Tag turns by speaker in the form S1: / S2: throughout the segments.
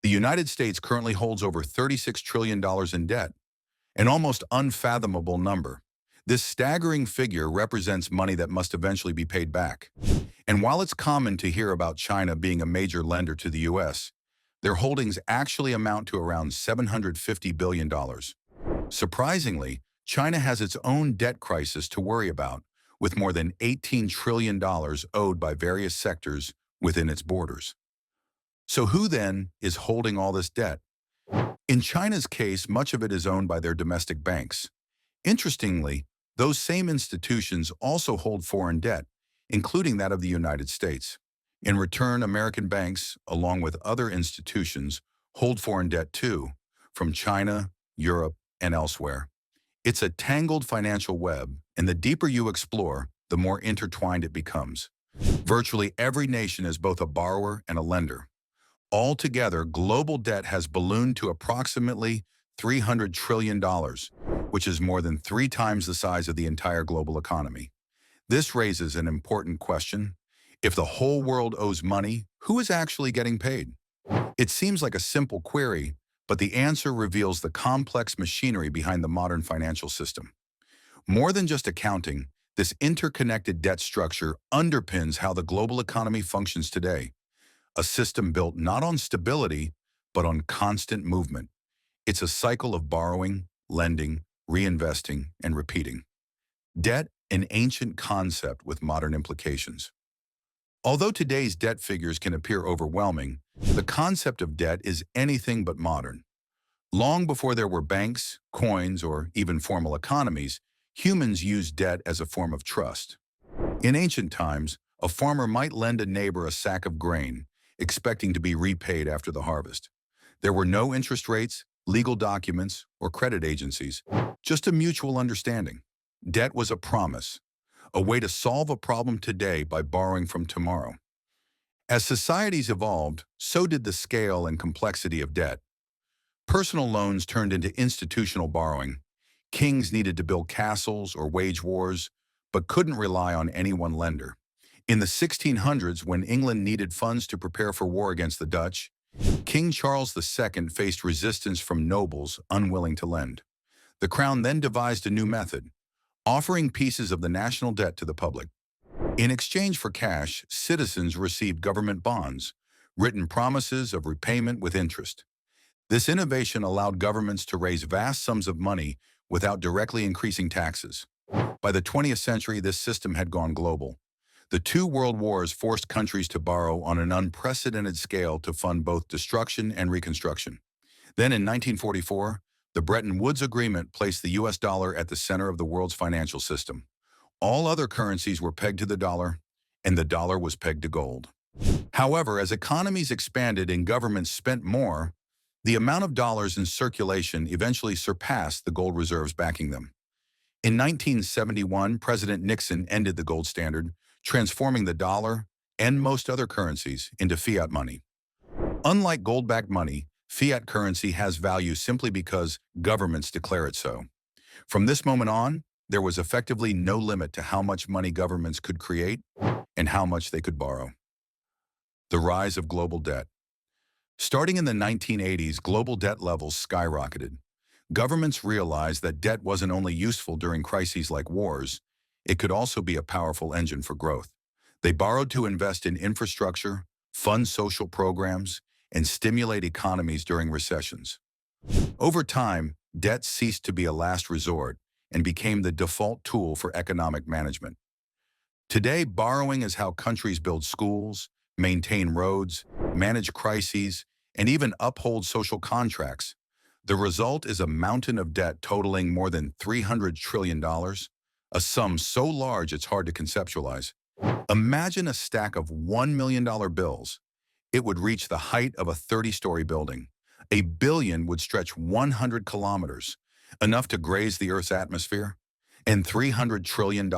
S1: The United States currently holds over $36 trillion in debt, an almost unfathomable number. This staggering figure represents money that must eventually be paid back. And while it's common to hear about China being a major lender to the U.S., their holdings actually amount to around $750 billion. Surprisingly, China has its own debt crisis to worry about, with more than $18 trillion owed by various sectors within its borders. So who then is holding all this debt? In China's case, much of it is owned by their domestic banks. Interestingly, those same institutions also hold foreign debt, including that of the United States. In return, American banks, along with other institutions, hold foreign debt too, from China, Europe, and elsewhere. It's a tangled financial web, and the deeper you explore, the more intertwined it becomes. Virtually every nation is both a borrower and a lender. Altogether, global debt has ballooned to approximately $300 trillion, which is more than 3 times the size of the entire global economy. This raises an important question. If the whole world owes money, who is actually getting paid? It seems like a simple query, but the answer reveals the complex machinery behind the modern financial system. More than just accounting, this interconnected debt structure underpins how the global economy functions today, a system built not on stability, but on constant movement. It's a cycle of borrowing, lending, reinvesting, and repeating. Debt, an ancient concept with modern implications. Although today's debt figures can appear overwhelming, the concept of debt is anything but modern. Long before there were banks, coins, or even formal economies, humans used debt as a form of trust. In ancient times, a farmer might lend a neighbor a sack of grain, expecting to be repaid after the harvest. There were no interest rates, legal documents, or credit agencies, just a mutual understanding. Debt was a promise, a way to solve a problem today by borrowing from tomorrow. As societies evolved, so did the scale and complexity of debt. Personal loans turned into institutional borrowing. Kings needed to build castles or wage wars, but couldn't rely on any one lender. In the 1600s, when England needed funds to prepare for war against the Dutch, King Charles II faced resistance from nobles unwilling to lend. The crown then devised a new method, offering pieces of the national debt to the public. In exchange for cash, citizens received government bonds, written promises of repayment with interest. This innovation allowed governments to raise vast sums of money without directly increasing taxes. By the 20th century, this system had gone global. The 2 world wars forced countries to borrow on an unprecedented scale to fund both destruction and reconstruction. Then in 1944, the Bretton Woods Agreement placed the US dollar at the center of the world's financial system. All other currencies were pegged to the dollar, and the dollar was pegged to gold. However, as economies expanded and governments spent more, the amount of dollars in circulation eventually surpassed the gold reserves backing them. In 1971, President Nixon ended the gold standard, transforming the dollar and most other currencies into fiat money. Unlike gold-backed money, fiat currency has value simply because governments declare it so. From this moment on, there was effectively no limit to how much money governments could create and how much they could borrow. The rise of global debt. Starting in the 1980s, global debt levels skyrocketed. Governments realized that debt wasn't only useful during crises like wars, it could also be a powerful engine for growth. They borrowed to invest in infrastructure, fund social programs, and stimulate economies during recessions. Over time, debt ceased to be a last resort and became the default tool for economic management. Today, borrowing is how countries build schools, maintain roads, manage crises, and even uphold social contracts. The result is a mountain of debt totaling more than $300 trillion, a sum so large it's hard to conceptualize. Imagine a stack of $1 million bills. It would reach the height of a 30-story building. A billion would stretch 100 kilometers, enough to graze the Earth's atmosphere. And $300 trillion?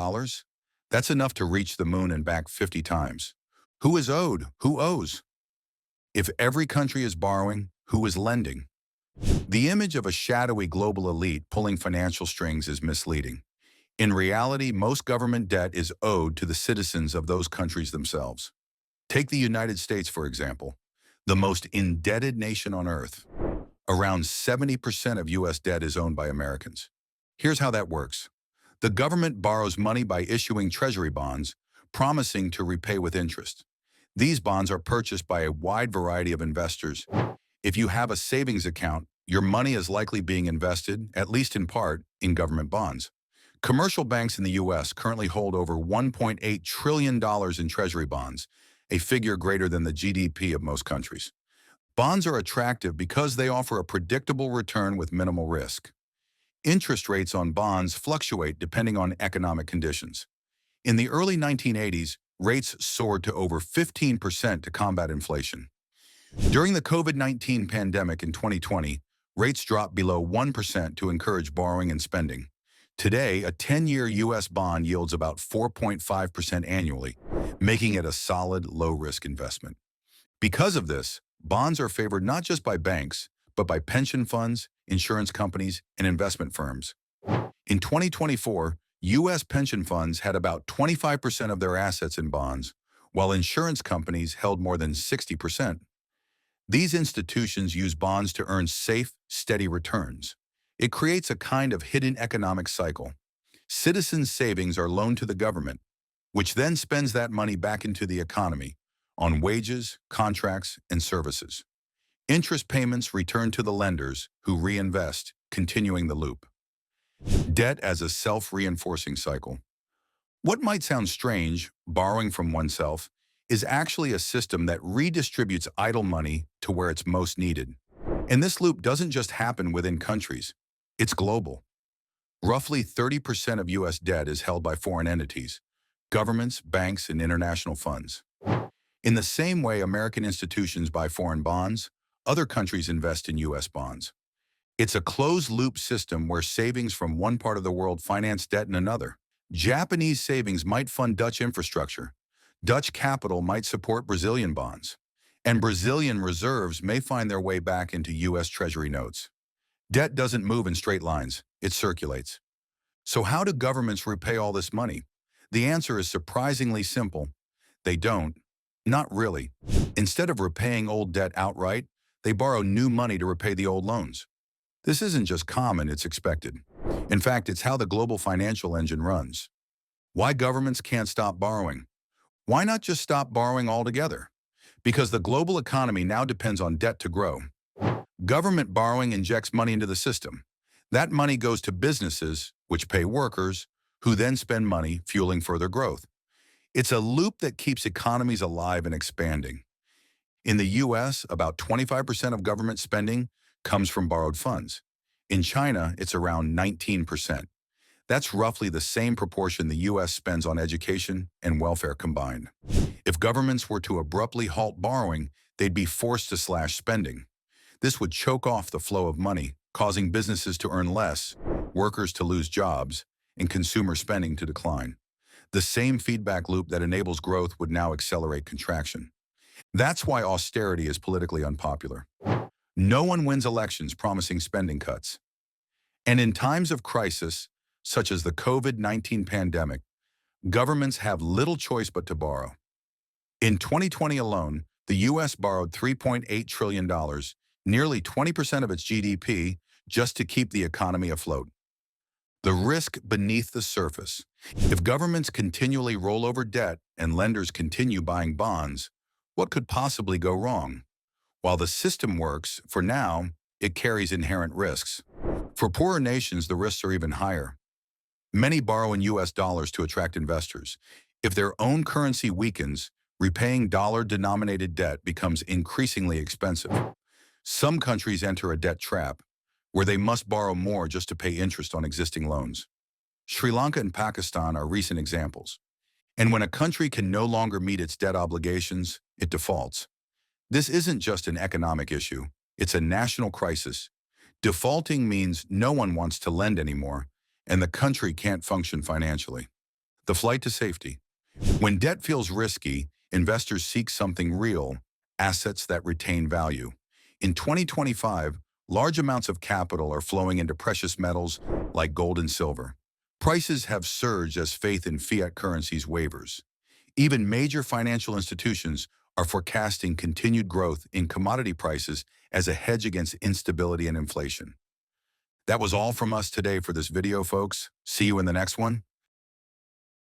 S1: That's enough to reach the moon and back 50 times. Who is owed? Who owes? If every country is borrowing, who is lending? The image of a shadowy global elite pulling financial strings is misleading. In reality, most government debt is owed to the citizens of those countries themselves. Take the United States, for example. the most indebted nation on earth. Around 70% of U.S. debt is owned by Americans. Here's how that works. The government borrows money by issuing treasury bonds, promising to repay with interest. These bonds are purchased by a wide variety of investors. If you have a savings account, your money is likely being invested, at least in part, in government bonds. Commercial banks in the U.S. currently hold over $1.8 trillion in treasury bonds, a figure greater than the GDP of most countries. Bonds are attractive because they offer a predictable return with minimal risk. Interest rates on bonds fluctuate depending on economic conditions. In the early 1980s, rates soared to over 15% to combat inflation. During the COVID-19 pandemic in 2020, rates dropped below 1% to encourage borrowing and spending. Today, a 10-year U.S. bond yields about 4.5% annually, making it a solid, low-risk investment. Because of this, bonds are favored not just by banks, but by pension funds, insurance companies, and investment firms. In 2024, U.S. pension funds had about 25% of their assets in bonds, while insurance companies held more than 60%. These institutions use bonds to earn safe, steady returns. It creates a kind of hidden economic cycle. Citizens' savings are loaned to the government, which then spends that money back into the economy, on wages, contracts, and services. Interest payments return to the lenders, who reinvest, continuing the loop. Debt as a self-reinforcing cycle. What might sound strange, borrowing from oneself, is actually a system that redistributes idle money to where it's most needed. And this loop doesn't just happen within countries, it's global. Roughly 30% of U.S. debt is held by foreign entities, governments, banks, and international funds. In the same way American institutions buy foreign bonds, other countries invest in U.S. bonds. It's a closed-loop system where savings from one part of the world finance debt in another. Japanese savings might fund Dutch infrastructure. Dutch capital might support Brazilian bonds. And Brazilian reserves may find their way back into U.S. Treasury notes. Debt doesn't move in straight lines, it circulates. So how do governments repay all this money? The answer is surprisingly simple. They don't. Not really. Instead of repaying old debt outright, they borrow new money to repay the old loans. This isn't just common, it's expected. In fact, it's how the global financial engine runs. Why governments can't stop borrowing? Why not just stop borrowing altogether? Because the global economy now depends on debt to grow. Government borrowing injects money into the system. That money goes to businesses, which pay workers, who then spend money fueling further growth. It's a loop that keeps economies alive and expanding. In the U.S., about 25% of government spending comes from borrowed funds. In China, it's around 19%. That's roughly the same proportion the U.S. spends on education and welfare combined. If governments were to abruptly halt borrowing, they'd be forced to slash spending. This would choke off the flow of money, causing businesses to earn less, workers to lose jobs, and consumer spending to decline. The same feedback loop that enables growth would now accelerate contraction. That's why austerity is politically unpopular. No one wins elections promising spending cuts. And in times of crisis, such as the COVID-19 pandemic, governments have little choice but to borrow. In 2020 alone, the U.S. borrowed $3.8 trillion, nearly 20% of its GDP, just to keep the economy afloat. The risk beneath the surface. If governments continually roll over debt and lenders continue buying bonds, what could possibly go wrong? While the system works, for now, it carries inherent risks. For poorer nations, the risks are even higher. Many borrow in U.S. dollars to attract investors. If their own currency weakens, repaying dollar-denominated debt becomes increasingly expensive. Some countries enter a debt trap, where they must borrow more just to pay interest on existing loans. Sri Lanka and Pakistan are recent examples. And when a country can no longer meet its debt obligations, it defaults. This isn't just an economic issue, it's a national crisis. Defaulting means no one wants to lend anymore, and the country can't function financially. The flight to safety. When debt feels risky, investors seek something real, assets that retain value. In 2025, large amounts of capital are flowing into precious metals like gold and silver. Prices have surged as faith in fiat currencies wavers. Even major financial institutions are forecasting continued growth in commodity prices as a hedge against instability and inflation. That was all from us today for this video, folks. See you in the next one.